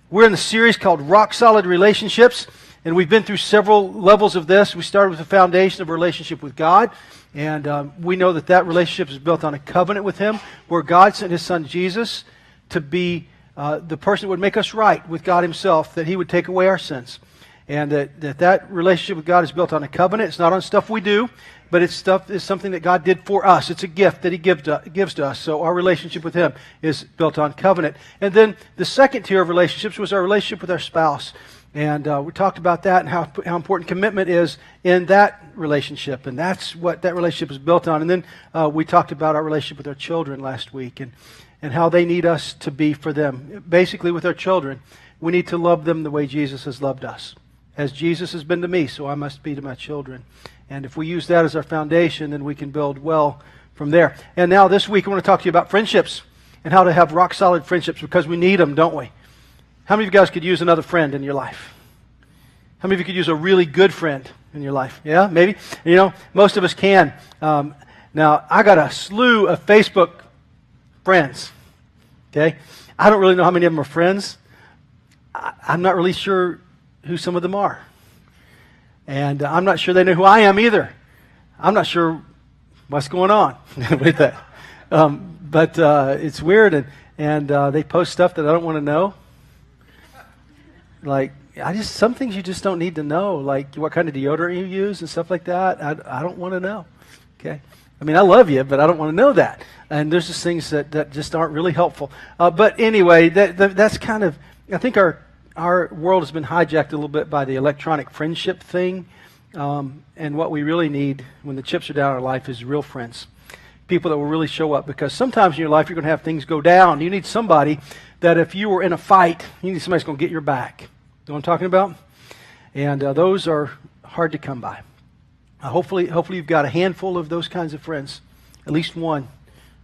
We're in the series called Rock Solid Relationships, and we've been through several levels of this. We started with the foundation of a relationship with God, and we know that that relationship is built on a covenant with Him, where God sent His Son Jesus to be the person that would make us right with God Himself, that He would take away our sins. And that relationship with God is built on a covenant. It's not on stuff we do, but it's something that God did for us. It's a gift that He gives to us. So our relationship with Him is built on covenant. And then the second tier of relationships was our relationship with our spouse. And we talked about that and how important commitment is in that relationship. And that's what that relationship is built on. And then we talked about our relationship with our children last week and how they need us to be for them. Basically, with our children, we need to love them the way Jesus has loved us. As Jesus has been to me, so I must be to my children. And if we use that as our foundation, then we can build well from there. And now this week I want to talk to you about friendships and how to have rock-solid friendships, because we need them, don't we? How many of you guys could use another friend in your life? How many of you could use a really good friend in your life? Yeah, maybe? You know, most of us can. Now, I got a slew of Facebook friends, okay? I don't really know how many of them are friends. I'm not really sure who some of them are. And I'm not sure they know who I am either. I'm not sure what's going on with that. But it's weird, and they post stuff that I don't want to know. Like, some things you just don't need to know, like what kind of deodorant you use and stuff like that. I don't want to know. Okay? I mean, I love you, but I don't want to know that. And there's just things that just aren't really helpful. But anyway, that's kind of, I think our world has been hijacked a little bit by the electronic friendship thing. And what we really need when the chips are down in our life is real friends. People that will really show up. Because sometimes in your life you're going to have things go down. You need somebody that if you were in a fight, you need somebody who's going to get your back. You know what I'm talking about? And those are hard to come by. Hopefully you've got a handful of those kinds of friends. At least one,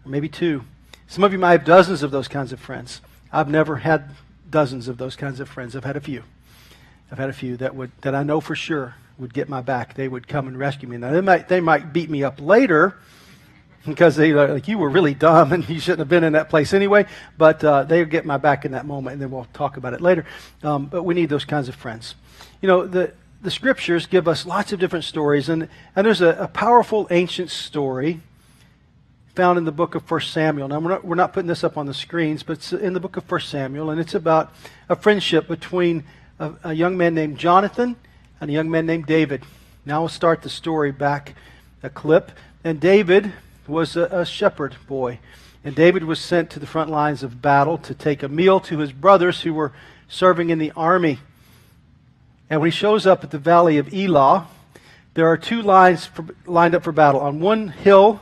or maybe two. Some of you might have dozens of those kinds of friends. I've never had dozens of those kinds of friends. I've had a few. That I know for sure would get my back. They would come and rescue me. Now they might beat me up later because they like, you were really dumb and you shouldn't have been in that place anyway. But they'll get my back in that moment, and then we'll talk about it later. But we need those kinds of friends. You know, the scriptures give us lots of different stories, and there's a powerful ancient story found in the book of 1 Samuel. Now, we're not putting this up on the screens, but it's in the book of 1 Samuel, and it's about a friendship between a young man named Jonathan and a young man named David. Now we'll start the story back a clip. And David was a shepherd boy. And David was sent to the front lines of battle to take a meal to his brothers who were serving in the army. And when he shows up at the valley of Elah, there are two lines lined up for battle. On one hill,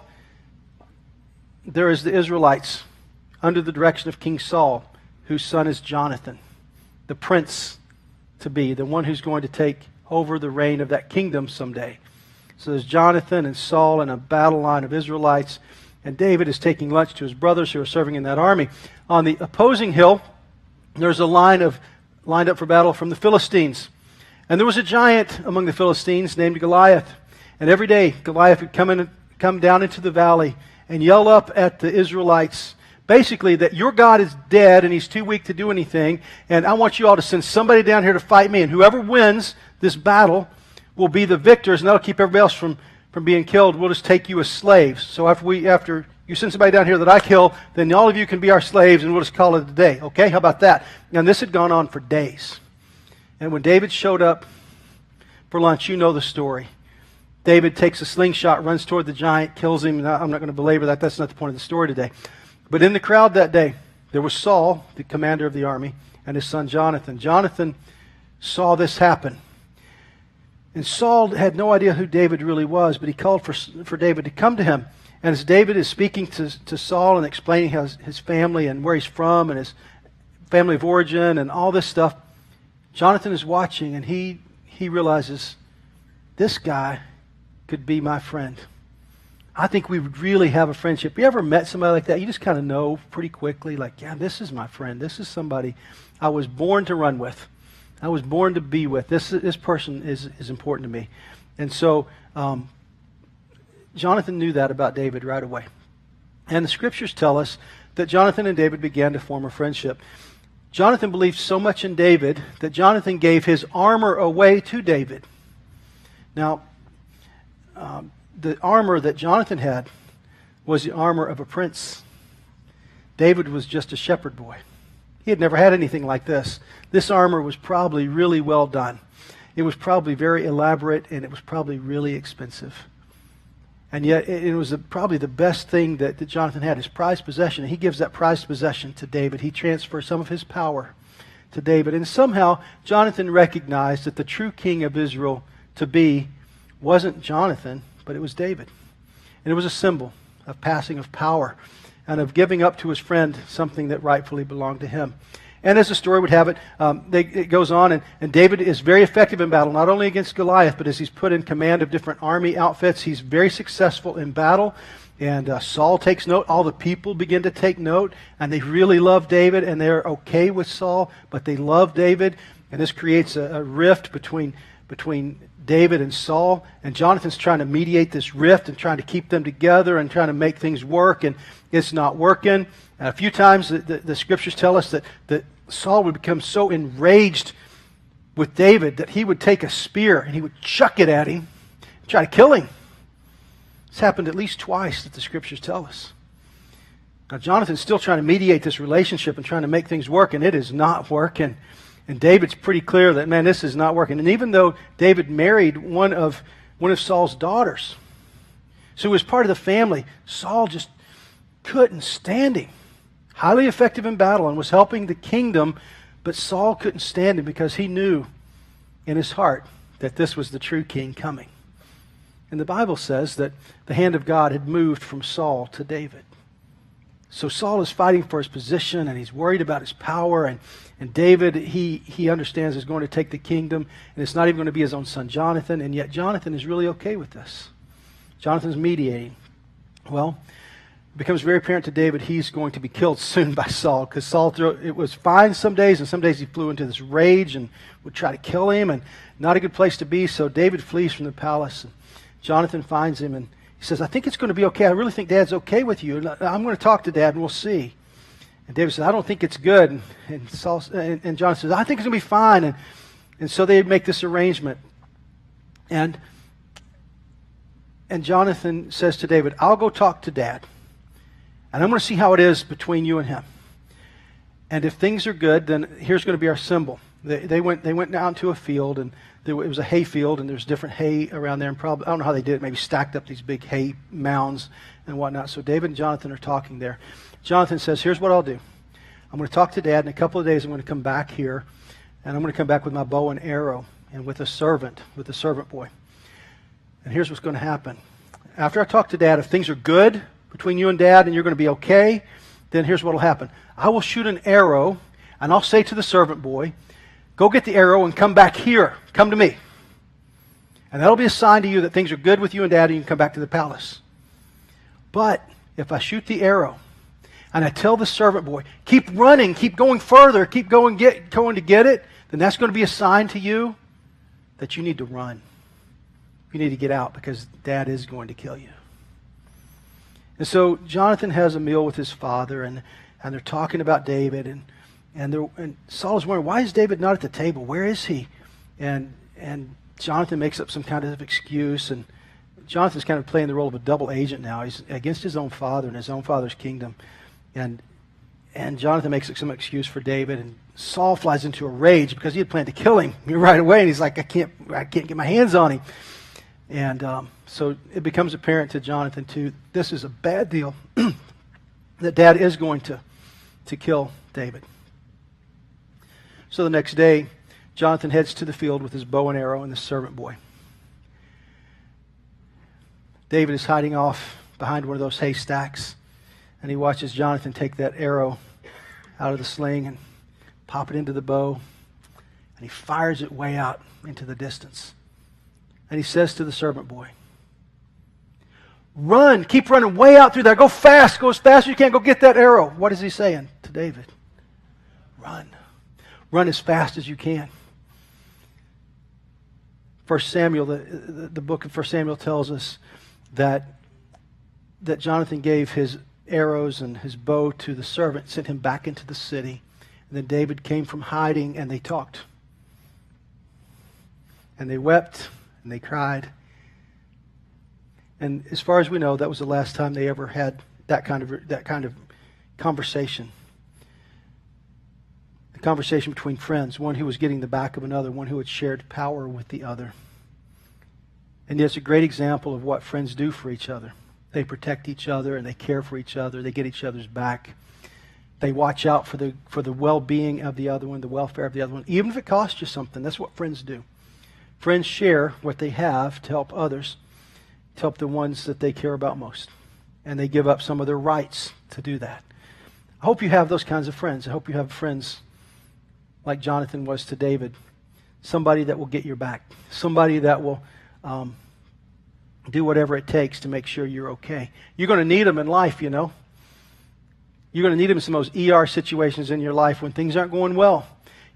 there is the Israelites under the direction of King Saul, whose son is Jonathan, the prince to be, the one who's going to take over the reign of that kingdom someday. So there's Jonathan and Saul in a battle line of Israelites, and David is taking lunch to his brothers who are serving in that army. On the opposing hill, there's a line lined up for battle from the Philistines. And there was a giant among the Philistines named Goliath. And every day Goliath would come down into the valley and yell up at the Israelites, basically that your God is dead and he's too weak to do anything, and I want you all to send somebody down here to fight me, and whoever wins this battle will be the victors, and that'll keep everybody else from being killed. We'll just take you as slaves. So after you send somebody down here that I kill, then all of you can be our slaves, and we'll just call it a day. Okay? How about that? And this had gone on for days. And when David showed up for lunch, you know the story. David takes a slingshot, runs toward the giant, kills him. I'm not going to belabor that. That's not the point of the story today. But in the crowd that day, there was Saul, the commander of the army, and his son Jonathan. Jonathan saw this happen. And Saul had no idea who David really was, but he called for David to come to him. And as David is speaking to Saul and explaining his family and where he's from and his family of origin and all this stuff, Jonathan is watching, and he realizes, this guy could be my friend. I think we would really have a friendship. You ever met somebody like that? You just kind of know pretty quickly, like, yeah, this is my friend. This is somebody I was born to run with. I was born to be with. This person is important to me. And so Jonathan knew that about David right away. And the scriptures tell us that Jonathan and David began to form a friendship. Jonathan believed so much in David that Jonathan gave his armor away to David. Now, the armor that Jonathan had was the armor of a prince. David was just a shepherd boy. He had never had anything like this. This armor was probably really well done. It was probably very elaborate, and it was probably really expensive. And yet, it was probably the best thing that Jonathan had, his prized possession. And he gives that prized possession to David. He transfers some of his power to David. And somehow, Jonathan recognized that the true king of Israel to be wasn't Jonathan, but it was David. And it was a symbol of passing of power and of giving up to his friend something that rightfully belonged to him. And as the story would have it, it goes on, and David is very effective in battle, not only against Goliath, but as he's put in command of different army outfits, he's very successful in battle. And Saul takes note. All the people begin to take note, and they really love David, and they're okay with Saul, but they love David. And this creates a rift between David and Saul, and Jonathan's trying to mediate this rift and trying to keep them together and trying to make things work, and it's not working. And a few times the scriptures tell us that Saul would become so enraged with David that he would take a spear and he would chuck it at him and try to kill him. It's happened at least twice that the scriptures tell us. Now Jonathan's still trying to mediate this relationship and trying to make things work, and it is not working. And David's pretty clear that, man, this is not working. And even though David married one of Saul's daughters, so he was part of the family, Saul just couldn't stand him. Highly effective in battle and was helping the kingdom, but Saul couldn't stand him because he knew in his heart that this was the true king coming. And the Bible says that the hand of God had moved from Saul to David. So Saul is fighting for his position, and he's worried about his power, and David, he understands, is going to take the kingdom, and it's not even going to be his own son Jonathan, and yet Jonathan is really okay with this. Jonathan's mediating. Well, it becomes very apparent to David he's going to be killed soon by Saul, because Saul, it was fine some days, and some days he flew into this rage and would try to kill him, and not a good place to be, so David flees from the palace, and Jonathan finds him, and he says, I think it's going to be okay. I really think Dad's okay with you. I'm going to talk to Dad, and we'll see. And David says, I don't think it's good. And Jonathan says, I think it's going to be fine. And so they make this arrangement. And Jonathan says to David, I'll go talk to Dad. And I'm going to see how it is between you and him. And if things are good, then here's going to be our symbol. They went down to a field, and it was a hay field, and there's different hay around there. And probably, I don't know how they did it, maybe stacked up these big hay mounds and whatnot. So David and Jonathan are talking there. Jonathan says, here's what I'll do. I'm going to talk to Dad. In a couple of days, I'm going to come back here, and I'm going to come back with my bow and arrow and with a servant boy. And here's what's going to happen. After I talk to Dad, if things are good between you and Dad and you're going to be okay, then here's what will happen. I will shoot an arrow, and I'll say to the servant boy, go get the arrow and come back here. Come to me. And that'll be a sign to you that things are good with you and Dad, and you can come back to the palace. But if I shoot the arrow and I tell the servant boy, keep running, keep going further, keep going to get it, then that's going to be a sign to you that you need to run. You need to get out because Dad is going to kill you. And so Jonathan has a meal with his father, and they're talking about David, and Saul is wondering, why is David not at the table? Where is he? And Jonathan makes up some kind of excuse, and Jonathan's kind of playing the role of a double agent now. He's against his own father and his own father's kingdom. And Jonathan makes some excuse for David, and Saul flies into a rage because he had planned to kill him right away, and he's like, I can't get my hands on him. And so it becomes apparent to Jonathan too, this is a bad deal, that Dad is going to kill David. So the next day, Jonathan heads to the field with his bow and arrow and the servant boy. David is hiding off behind one of those haystacks, and he watches Jonathan take that arrow out of the sling and pop it into the bow, and he fires it way out into the distance. And he says to the servant boy, run, keep running way out through there. Go fast, go as fast as you can. Go get that arrow. What is he saying to David? Run. Run as fast as you can. 1 Samuel, the book of 1 Samuel tells us that Jonathan gave his arrows and his bow to the servant, sent him back into the city. And then David came from hiding, and they talked. And they wept, and they cried. And as far as we know, that was the last time they ever had that kind of conversation. The conversation between friends, one who was getting the back of another, one who had shared power with the other. And it's a great example of what friends do for each other. They protect each other, and they care for each other. They get each other's back. They watch out for the well-being of the other one, the welfare of the other one, even if it costs you something. That's what friends do. Friends share what they have to help others, to help the ones that they care about most. And they give up some of their rights to do that. I hope you have those kinds of friends. I hope you have friends like Jonathan was to David. Somebody that will get your back. Somebody that will do whatever it takes to make sure you're okay. You're going to need them in life, you know. You're going to need them in some of those ER situations in your life when things aren't going well.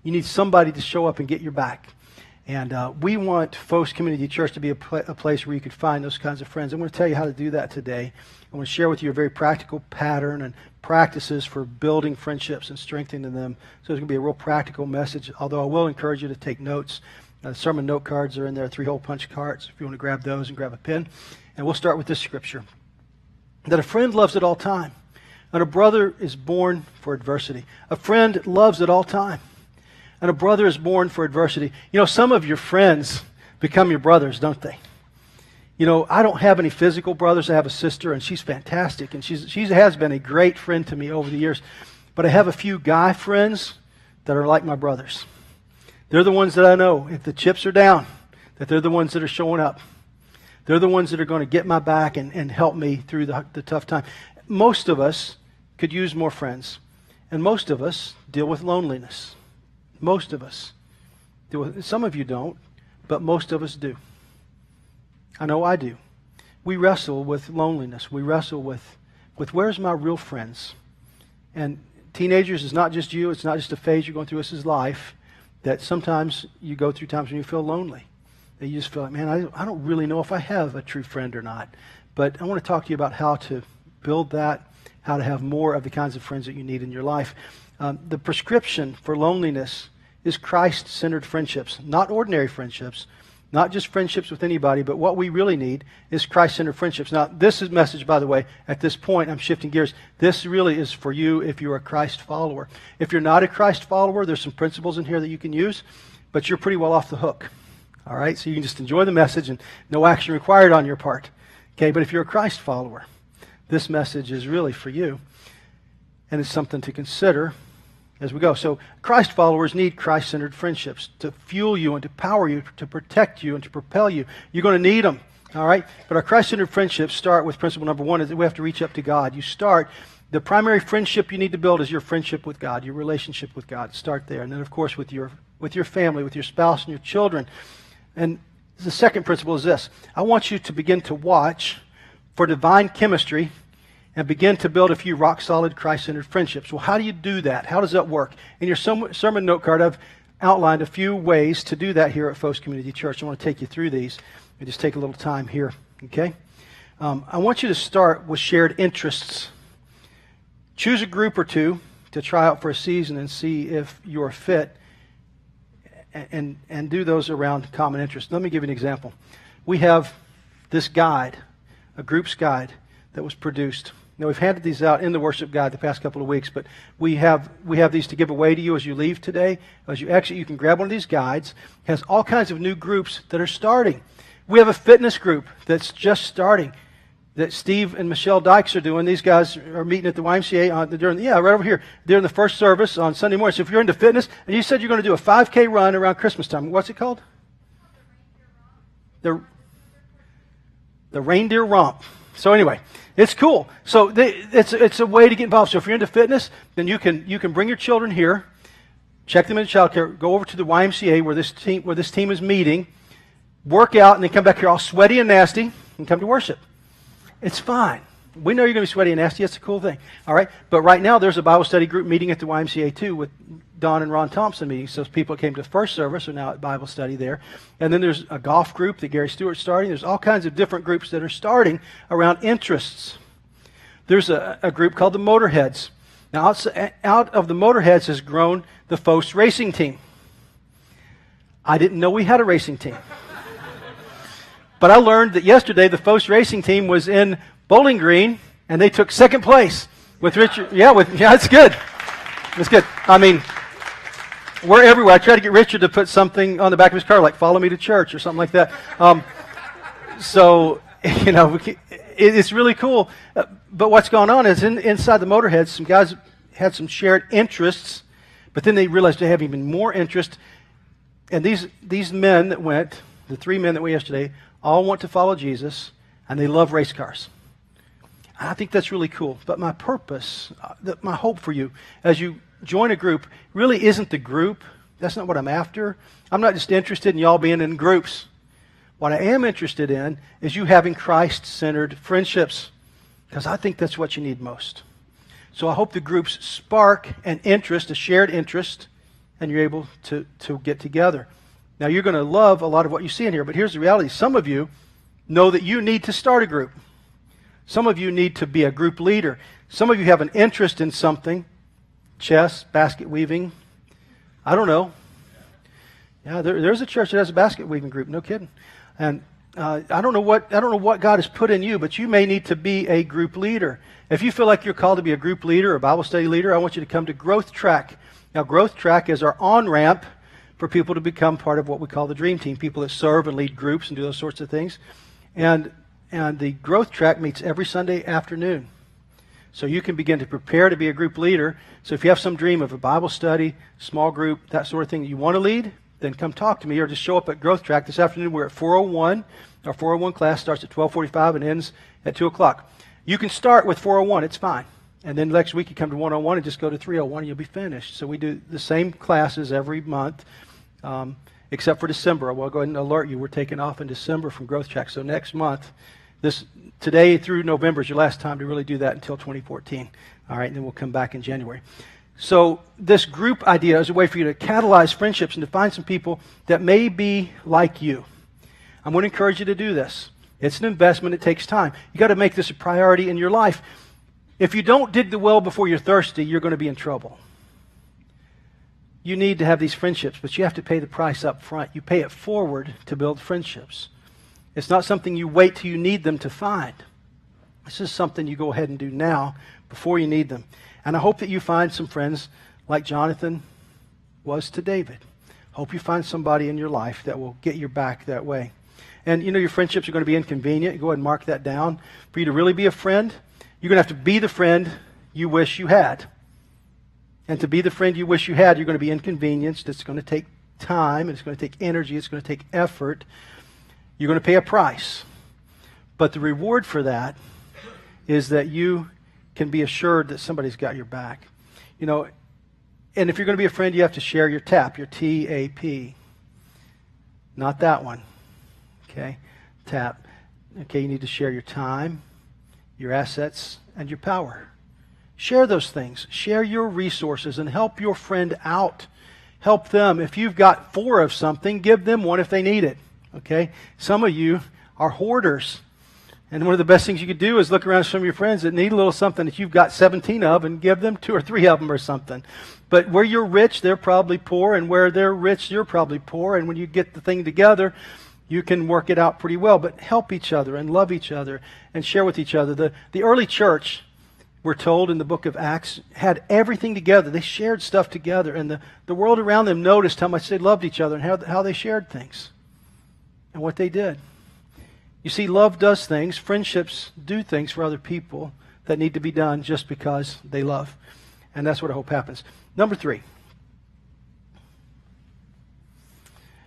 You need somebody to show up and get your back. And we want Phos Community Church to be a place where you can find those kinds of friends. I'm going to tell you how to do that today. I want to share with you a very practical pattern and practices for building friendships and strengthening them. So it's going to be a real practical message, although I will encourage you to take notes. Sermon note cards are in there, 3-hole punch cards, if you want to grab those and grab a pen. And we'll start with this scripture. That a friend loves at all time, and a brother is born for adversity. A friend loves at all time, and a brother is born for adversity. You know, some of your friends become your brothers, don't they? You know, I don't have any physical brothers. I have a sister, and she's fantastic, and she has been a great friend to me over the years. But I have a few guy friends that are like my brothers. They're the ones that I know, if the chips are down, that they're the ones that are showing up. They're the ones that are going to get my back and help me through the tough time. Most of us could use more friends, and most of us deal with loneliness. Most of us deal with, some of you don't, but most of us do. I know I do. We wrestle with loneliness. We wrestle with where's my real friends? And teenagers, it's not just you. It's not just a phase you're going through. This is life. That sometimes you go through times when you feel lonely. That you just feel like, man, I don't really know if I have a true friend or not. But I want to talk to you about how to build that, how to have more of the kinds of friends that you need in your life. The prescription for loneliness is Christ-centered friendships, not ordinary friendships, not just friendships with anybody, but what we really need is Christ-centered friendships. Now, this is message, by the way, at this point, I'm shifting gears. This really is for you if you're a Christ follower. If you're not a Christ follower, there's some principles in here that you can use, but you're pretty well off the hook. All right? So you can just enjoy the message and no action required on your part. Okay? But if you're a Christ follower, this message is really for you, and it's something to consider as we go. So Christ followers need Christ-centered friendships to fuel you and to power you, to protect you and to propel you. You're going to need them, all right? But our Christ-centered friendships start with principle number one, is that we have to reach up to God. The primary friendship you need to build is your friendship with God, your relationship with God. Start there. And then, of course, with your family, with your spouse and your children. And the second principle is this. I want you to begin to watch for divine chemistry and begin to build a few rock-solid Christ-centered friendships. Well, how do you do that? How does that work? In your sermon note card, I've outlined a few ways to do that here at Phos Community Church. I want to take you through these and just take a little time here, okay? I want you to start with shared interests. Choose a group or two to try out for a season and see if you're fit, and do those around common interests. Let me give you an example. We have this guide, a group's guide that was produced. Now, we've handed these out in the worship guide the past couple of weeks, but we have these to give away to you as you leave today. As you exit, you can grab one of these guides. It has all kinds of new groups that are starting. We have a fitness group that's just starting that Steve and Michelle Dykes are doing. These guys are meeting at the YMCA right over here, during the first service on Sunday morning. So if you're into fitness, and you said you're going to do a 5K run around Christmas time, what's it called? The Reindeer Romp. So anyway, it's cool. So it's a way to get involved. So if you're into fitness, then you can bring your children here, check them into childcare, go over to the YMCA where this team is meeting, work out, and then come back here all sweaty and nasty and come to worship. It's fine. We know you're going to be sweaty and nasty. That's a cool thing. All right? But right now, there's a Bible study group meeting at the YMCA, too, with Don and Ron Thompson meeting. So people that came to the first service are now at Bible study there. And then there's a golf group that Gary Stewart's starting. There's all kinds of different groups that are starting around interests. There's a group called the Motorheads. Now, out of the Motorheads has grown the Phos racing team. I didn't know we had a racing team. But I learned that yesterday the Phos racing team was in Bowling Green, and they took second place with Richard. Yeah, it's good. It's good. I mean, we're everywhere. I try to get Richard to put something on the back of his car, like "Follow me to church" or something like that. So, it's really cool. But what's going on is inside the Motorheads, some guys had some shared interests, but then they realized they have even more interest. And these men that went, the 3 men that went yesterday, all want to follow Jesus, and they love race cars. And I think that's really cool. But my purpose, my hope for you, as you join a group, really isn't the group. That's not what I'm after. I'm not just interested in y'all being in groups. What I am interested in is you having Christ-centered friendships, because I think that's what you need most. So I hope the groups spark an interest, a shared interest, and you're able to get together. Now, you're going to love a lot of what you see in here, but here's the reality. Some of you know that you need to start a group. Some of you need to be a group leader. Some of you have an interest in something, chess, basket weaving. I don't know. Yeah, there's a church that has a basket weaving group. No kidding. And I don't know what God has put in you, but you may need to be a group leader. If you feel like you're called to be a group leader or a Bible study leader, I want you to come to Growth Track. Now, Growth Track is our on-ramp for people to become part of what we call the Dream Team, people that serve and lead groups and do those sorts of things. And the Growth Track meets every Sunday afternoon. So you can begin to prepare to be a group leader. So if you have some dream of a Bible study, small group, that sort of thing that you want to lead, then come talk to me or just show up at Growth Track. This afternoon we're at 4:01. Our 4:01 class starts at 12:45 and ends at 2 o'clock. You can start with 4:01. It's fine. And then next week you come to 101 and just go to 3:01 and you'll be finished. So we do the same classes every month, except for December. I'll go ahead and alert you. We're taking off in December from Growth Track. So next month, today through November is your last time to really do that until 2014. All right, and then we'll come back in January. So this group idea is a way for you to catalyze friendships and to find some people that may be like you. I'm going to encourage you to do this. It's an investment. It takes time. You've got to make this a priority in your life. If you don't dig the well before you're thirsty, you're going to be in trouble. You need to have these friendships, but you have to pay the price up front. You pay it forward to build friendships. It's not something you wait till you need them to find. This is something you go ahead and do now before you need them. And I hope that you find some friends like Jonathan was to David. Hope you find somebody in your life that will get your back that way. And your friendships are going to be inconvenient. Go ahead and mark that down. For you to really be a friend, you're going to have to be the friend you wish you had. And to be the friend you wish you had, you're going to be inconvenienced. It's going to take time. It's going to take energy. It's going to take effort. You're going to pay a price. But the reward for that is that you can be assured that somebody's got your back. And if you're going to be a friend, you have to share your TAP, your T-A-P. Not that one. Okay? TAP. Okay, you need to share your time, your assets, and your power. Share those things. Share your resources and help your friend out. Help them. If you've got 4 of something, give them 1 if they need it. Okay? Some of you are hoarders. And one of the best things you could do is look around at some of your friends that need a little something that you've got 17 of and give them 2 or 3 of them or something. But where you're rich, they're probably poor. And where they're rich, you're probably poor. And when you get the thing together, you can work it out pretty well. But help each other and love each other and share with each other. The early church, we're told in the book of Acts, had everything together. They shared stuff together. And the world around them noticed how much they loved each other and how they shared things and what they did. You see, love does things. Friendships do things for other people that need to be done just because they love. And that's what I hope happens. Number 3.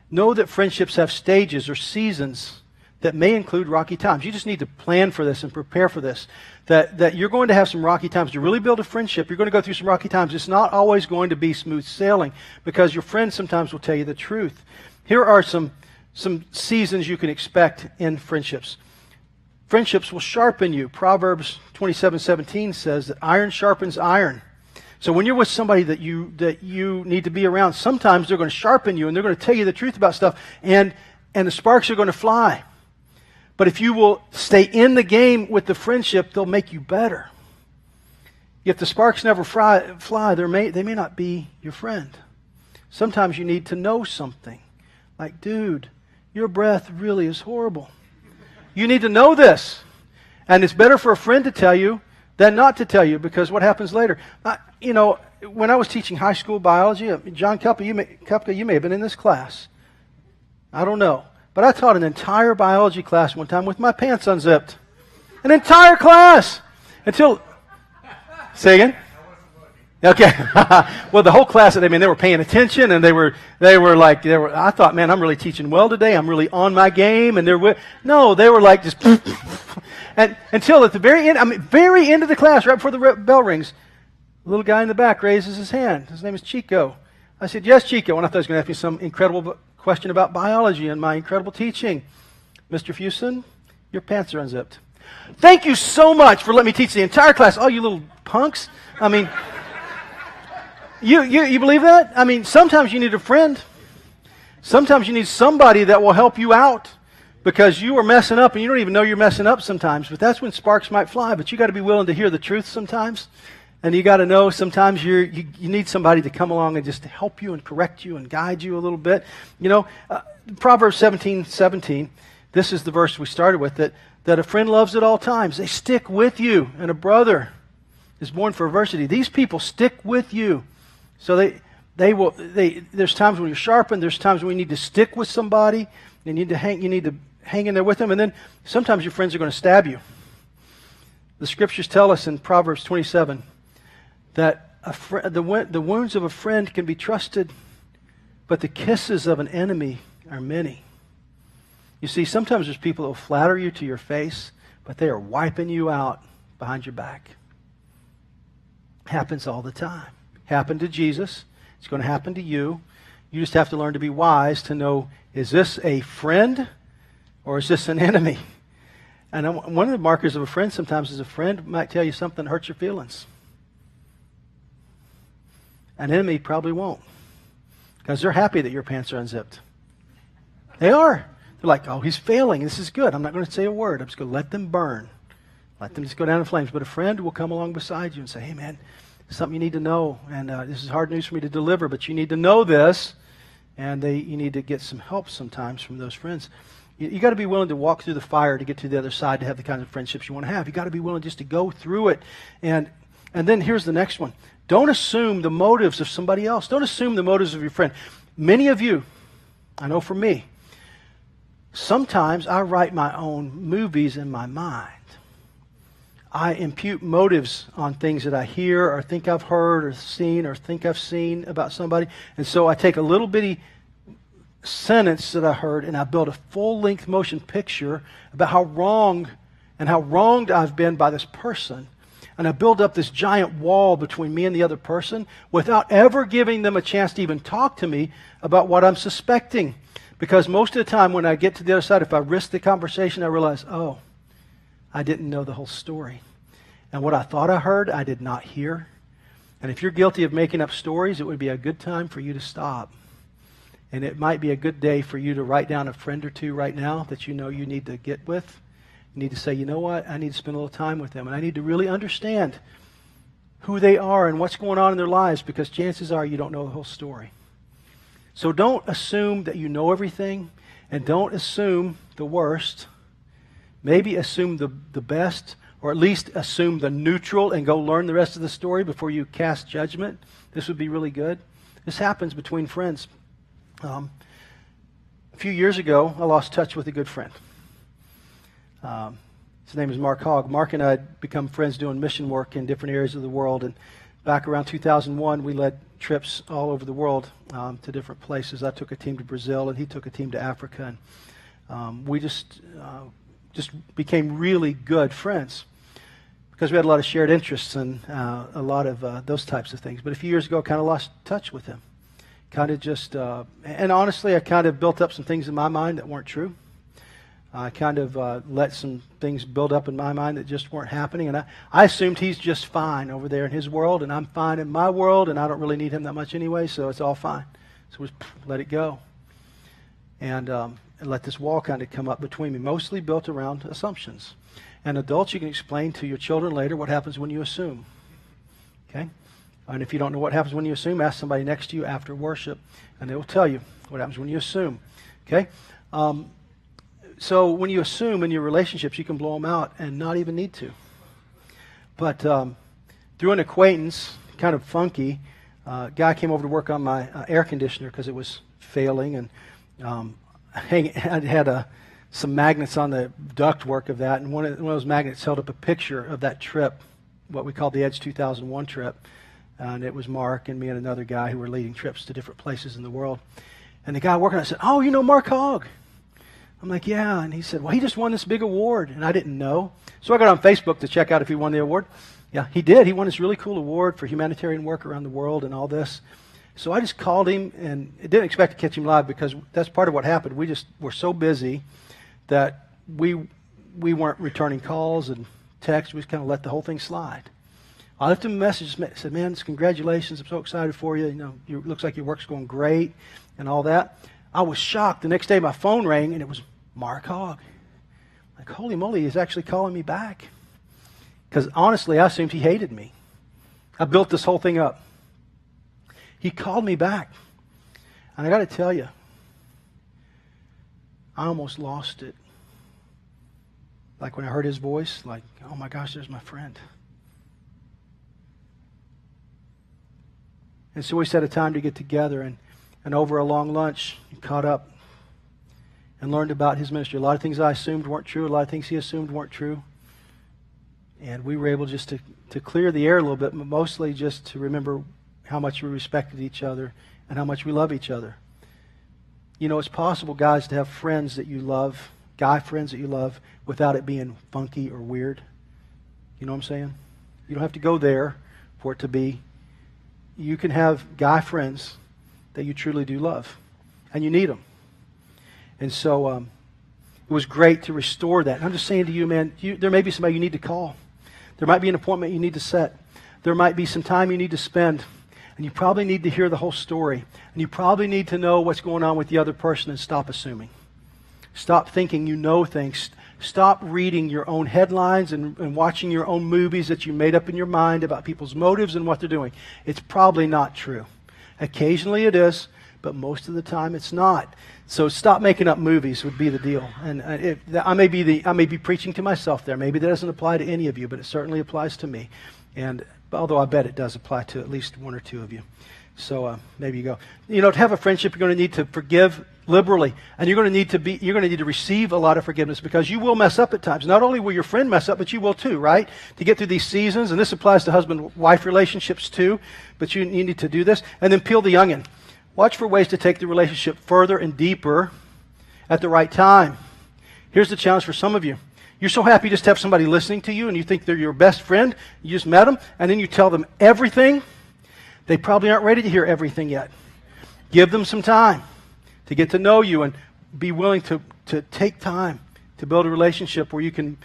Know that friendships have stages or seasons that may include rocky times. You just need to plan for this and prepare for this. That you're going to have some rocky times. To really build a friendship, you're going to go through some rocky times. It's not always going to be smooth sailing because your friends sometimes will tell you the truth. Here are some seasons you can expect in friendships. Friendships will sharpen you. Proverbs 27:17 says that iron sharpens iron. So when you're with somebody that you need to be around, sometimes they're going to sharpen you and they're going to tell you the truth about stuff, and the sparks are going to fly. But if you will stay in the game with the friendship, they'll make you better. If the sparks never fly, they may not be your friend. Sometimes you need to know something. Like, dude, your breath really is horrible. You need to know this. And it's better for a friend to tell you than not to tell you, because what happens later? When I was teaching high school biology, John Kupka, you may have been in this class. I don't know. But I taught an entire biology class one time with my pants unzipped. An entire class! Until... Say again? Okay. Well, the whole class, they were paying attention, and I thought, man, I'm really teaching well today. I'm really on my game. And they were like just... And until at the very end of the class, right before the bell rings, the little guy in the back raises his hand. His name is Chico. I said, yes, Chico. And I thought he was going to ask me some incredible question about biology and my incredible teaching. Mr. Fuson, your pants are unzipped. Thank you so much for letting me teach the entire class. Oh, you little punks. You believe that? Sometimes you need a friend. Sometimes you need somebody that will help you out, because you are messing up and you don't even know you're messing up sometimes. But that's when sparks might fly. But you got to be willing to hear the truth sometimes. And you got to know sometimes you need somebody to come along and just to help you and correct you and guide you a little bit. Proverbs 17:17, this is the verse we started with, that a friend loves at all times. They stick with you. And a brother is born for adversity. These people stick with you. So there's times when you're sharpened. There's times when you need to stick with somebody. You need to hang in there with them. And then sometimes your friends are going to stab you. The scriptures tell us in Proverbs 27 that the wounds of a friend can be trusted, but the kisses of an enemy are many. You see, sometimes there's people that will flatter you to your face, but they are wiping you out behind your back. Happens all the time. Happened to Jesus. It's going to happen to you. You just have to learn to be wise to know, is this a friend or is this an enemy? And one of the markers of a friend sometimes is a friend might tell you something that hurts your feelings. An enemy probably won't, because they're happy that your pants are unzipped. They are. They're like, oh, he's failing. This is good. I'm not going to say a word. I'm just going to let them burn. Let them just go down in flames. But a friend will come along beside you and say, hey, man, it's something you need to know. And this is hard news for me to deliver, but you need to know this. And you need to get some help sometimes from those friends. You got to be willing to walk through the fire to get to the other side to have the kind of friendships you want to have. You got to be willing just to go through it. And then here's the next one. Don't assume the motives of somebody else. Don't assume the motives of your friend. Many of you, I know for me, sometimes I write my own movies in my mind. I impute motives on things that I hear or think I've heard or seen or think I've seen about somebody. And so I take a little bitty sentence that I heard and I build a full-length motion picture about how wrong and how wronged I've been by this person. And I build up this giant wall between me and the other person without ever giving them a chance to even talk to me about what I'm suspecting. Because most of the time when I get to the other side, if I risk the conversation, I realize, oh, I didn't know the whole story. And what I thought I heard, I did not hear. And if you're guilty of making up stories, it would be a good time for you to stop. And it might be a good day for you to write down a friend or two right now that you know you need to get with. You need to say, you know what, I need to spend a little time with them. And I need to really understand who they are and what's going on in their lives, because chances are you don't know the whole story. So don't assume that you know everything, and don't assume the worst. Maybe assume the best, or at least assume the neutral and go learn the rest of the story before you cast judgment. This would be really good. This happens between friends. A few years ago, I lost touch with a good friend. His name is Mark Hogg. Mark and I had become friends doing mission work in different areas of the world. And back around 2001, we led trips all over the world to different places. I took a team to Brazil, and he took a team to Africa. And we just became really good friends because we had a lot of shared interests and a lot of those types of things. But a few years ago, I kind of lost touch with him. Kind of just, and honestly, I kind of built up some things in my mind that weren't true. I kind of let some things build up in my mind that just weren't happening. And I assumed he's just fine over there in his world, and I'm fine in my world, and I don't really need him that much anyway, so it's all fine. So we let it go. And let this wall kind of come up between me, mostly built around assumptions. And adults, you can explain to your children later what happens when you assume. Okay? And if you don't know what happens when you assume, ask somebody next to you after worship, and they will tell you what happens when you assume. Okay? So when you assume in your relationships, you can blow them out and not even need to. But through an acquaintance, kind of funky, a guy came over to work on my air conditioner because it was failing, and I had some magnets on the ductwork of that, and one of those magnets held up a picture of that trip, what we called the Edge 2001 trip. And it was Mark and me and another guy who were leading trips to different places in the world. And the guy working on it said, "Oh, you know Mark Hogg?" I'm like, "Yeah." And he said, "Well, he just won this big award." And I didn't know. So I got on Facebook to check out if he won the award. Yeah, he did. He won this really cool award for humanitarian work around the world and all this. So I just called him, and I didn't expect to catch him live because that's part of what happened. We just were so busy that we weren't returning calls and texts. We just kind of let the whole thing slide. I left him a message, said, "Man, congratulations, I'm so excited for you. You know, it looks like your work's going great," and all that. I was shocked. The next day my phone rang, and it was Mark Hogg. Like, holy moly, he's actually calling me back. Because honestly, I assumed he hated me. I built this whole thing up. He called me back. And I got to tell you, I almost lost it. Like when I heard his voice, like, oh my gosh, there's my friend. And so we set a time to get together, and over a long lunch, we caught up and learned about his ministry. A lot of things I assumed weren't true. A lot of things he assumed weren't true. And we were able just to clear the air a little bit, but mostly just to remember how much we respected each other and how much we love each other. You know, it's possible, guys, to have friends that you love, guy friends that you love, without it being funky or weird. You know what I'm saying? You don't have to go there for it to be. You can have guy friends that you truly do love, and you need them. And so it was great to restore that. And I'm just saying to you, man, there may be somebody you need to call. There might be an appointment you need to set. There might be some time you need to spend. And you probably need to hear the whole story. And you probably need to know what's going on with the other person and stop assuming. Stop thinking you know things. Stop reading your own headlines and watching your own movies that you made up in your mind about people's motives and what they're doing. It's probably not true. Occasionally it is, but most of the time it's not. So stop making up movies would be the deal. And I may be preaching to myself there. Maybe that doesn't apply to any of you, but it certainly applies to me. And although I bet it does apply to at least one or two of you. So maybe you go. You know, to have a friendship, you're going to need to forgive liberally, and you're going to need to receive a lot of forgiveness, because you will mess up at times. Not only will your friend mess up, but you will too, right? To get through these seasons, and this applies to husband-wife relationships too. But you need to do this, and then peel the onion. Watch for ways to take the relationship further and deeper at the right time. Here's the challenge for some of you. You're so happy just to have somebody listening to you, and you think they're your best friend. You just met them, and then you tell them everything. They probably aren't ready to hear everything yet. Give them some time to get to know you, and be willing to take time to build a relationship where you can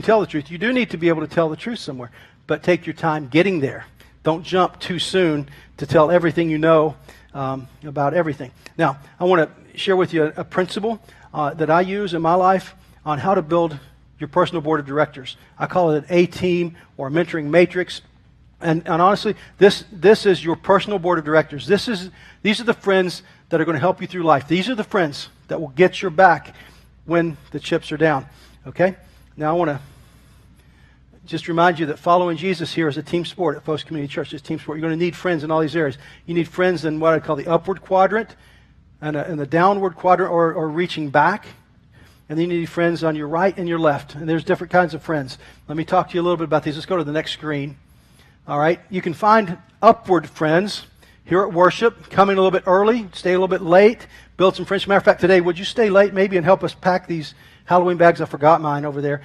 tell the truth. You do need to be able to tell the truth somewhere, but take your time getting there. Don't jump too soon to tell everything you know about everything. Now, I want to share with you a principle that I use in my life on how to build your personal board of directors. I call it an A-team or mentoring matrix. And honestly, this is your personal board of directors. These are the friends that are going to help you through life. These are the friends that will get your back when the chips are down. Okay? Now I want to just remind you that following Jesus here is a team sport at Phos Community Church. It's a team sport. You're going to need friends in all these areas. You need friends in what I call the upward quadrant, and the downward quadrant, or reaching back. And then you need friends on your right and your left. And there's different kinds of friends. Let me talk to you a little bit about these. Let's go to the next screen. All right, you can find upward friends here at worship, coming a little bit early, stay a little bit late, build some friendship. Matter of fact, today, would you stay late maybe and help us pack these Halloween bags? I forgot mine over there.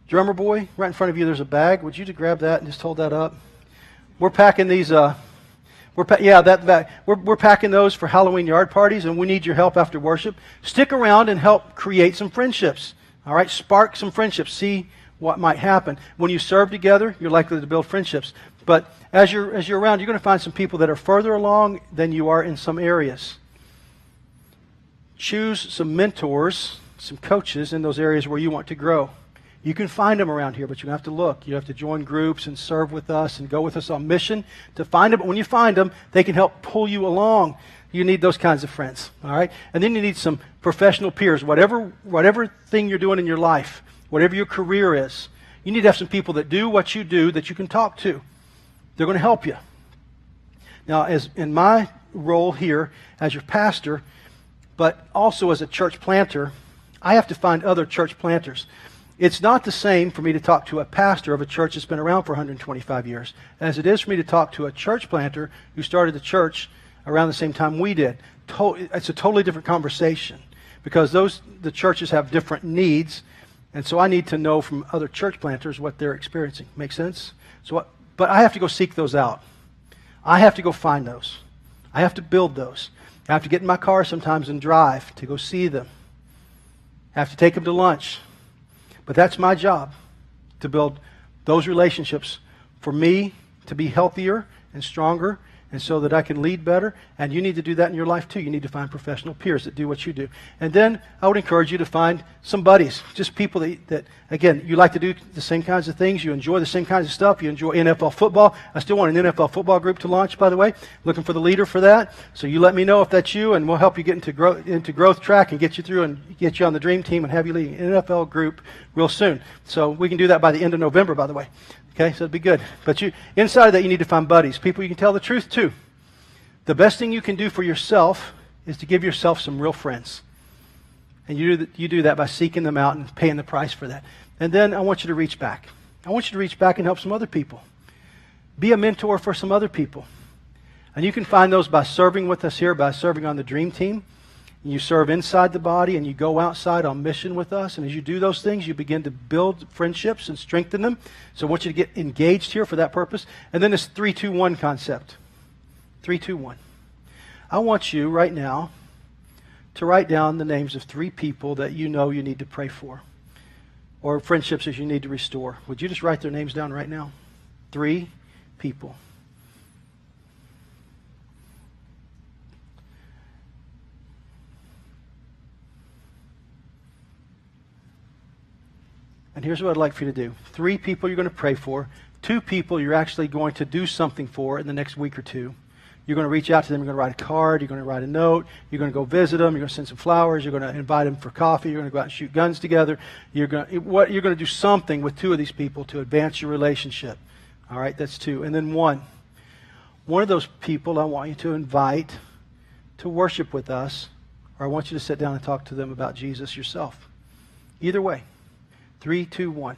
Drummer boy, right in front of you, there's a bag. Would you just grab that and just hold that up? We're packing these. We're packing those for Halloween yard parties, and we need your help after worship. Stick around and help create some friendships. All right, spark some friendships. See what might happen. When you serve together, you're likely to build friendships. But as you're around, you're going to find some people that are further along than you are in some areas. Choose some mentors, some coaches in those areas where you want to grow. You can find them around here, but you have to look. You have to join groups and serve with us and go with us on mission to find them. But when you find them, they can help pull you along. You need those kinds of friends, all right? And then you need some professional peers. Whatever thing you're doing in your life, whatever your career is, you need to have some people that do what you do that you can talk to. They're going to help you. Now, as in my role here as your pastor, but also as a church planter, I have to find other church planters. It's not the same for me to talk to a pastor of a church that's been around for 125 years as it is for me to talk to a church planter who started the church around the same time we did. It's a totally different conversation because the churches have different needs, and so I need to know from other church planters what they're experiencing. Make sense? But I have to go seek those out. I have to go find those. I have to build those. I have to get in my car sometimes and drive to go see them. I have to take them to lunch. But that's my job, to build those relationships for me to be healthier and stronger and so that I can lead better. And you need to do that in your life too. You need to find professional peers that do what you do. And then I would encourage you to find some buddies, just people that again, you like to do the same kinds of things. You enjoy the same kinds of stuff. You enjoy NFL football. I still want an NFL football group to launch, by the way. Looking for the leader for that. So you let me know if that's you, and we'll help you get into growth track and get you through and get you on the dream team and have you lead an NFL group real soon. So we can do that by the end of November, by the way. Okay, so it'd be good. But inside of that, you need to find buddies, people you can tell the truth to. The best thing you can do for yourself is to give yourself some real friends. And you do that by seeking them out and paying the price for that. And then I want you to reach back. I want you to reach back and help some other people. Be a mentor for some other people. And you can find those by serving with us here, by serving on the dream team. You serve inside the body and you go outside on mission with us. And as you do those things, you begin to build friendships and strengthen them. So I want you to get engaged here for that purpose. And then this 3-2-1 concept. 3-2-1. I want you right now to write down the names of 3 people that you know you need to pray for. Or friendships that you need to restore. Would you just write their names down right now? 3 people. And here's what I'd like for you to do. 3 people you're going to pray for. 2 people you're actually going to do something for in the next week or 2. You're going to reach out to them. You're going to write a card. You're going to write a note. You're going to go visit them. You're going to send some flowers. You're going to invite them for coffee. You're going to go out and shoot guns together. You're going to do something with 2 of these people to advance your relationship. All right, that's 2. And then 1. One of those people I want you to invite to worship with us, or I want you to sit down and talk to them about Jesus yourself. Either way. 3-2-1.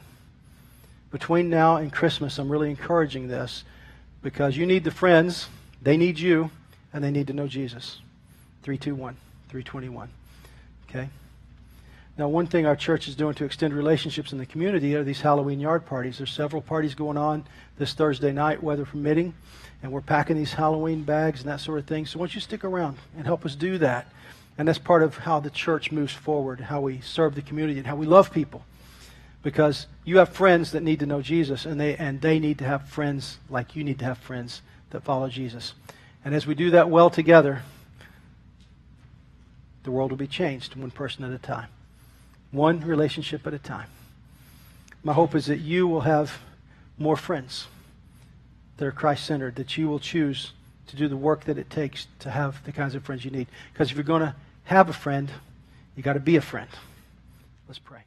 Between now and Christmas, I'm really encouraging this because you need the friends, they need you, and they need to know Jesus. 3-2-1. 3-21. Okay? Now, one thing our church is doing to extend relationships in the community are these Halloween yard parties. There's several parties going on this Thursday night, weather permitting, and we're packing these Halloween bags and that sort of thing. So why don't you stick around and help us do that? And that's part of how the church moves forward, how we serve the community, and how we love people. Because you have friends that need to know Jesus, and they need to have friends like you need to have friends that follow Jesus. And as we do that well together, the world will be changed one person at a time. One relationship at a time. My hope is that you will have more friends that are Christ-centered, that you will choose to do the work that it takes to have the kinds of friends you need. Because if you're going to have a friend, you got to be a friend. Let's pray.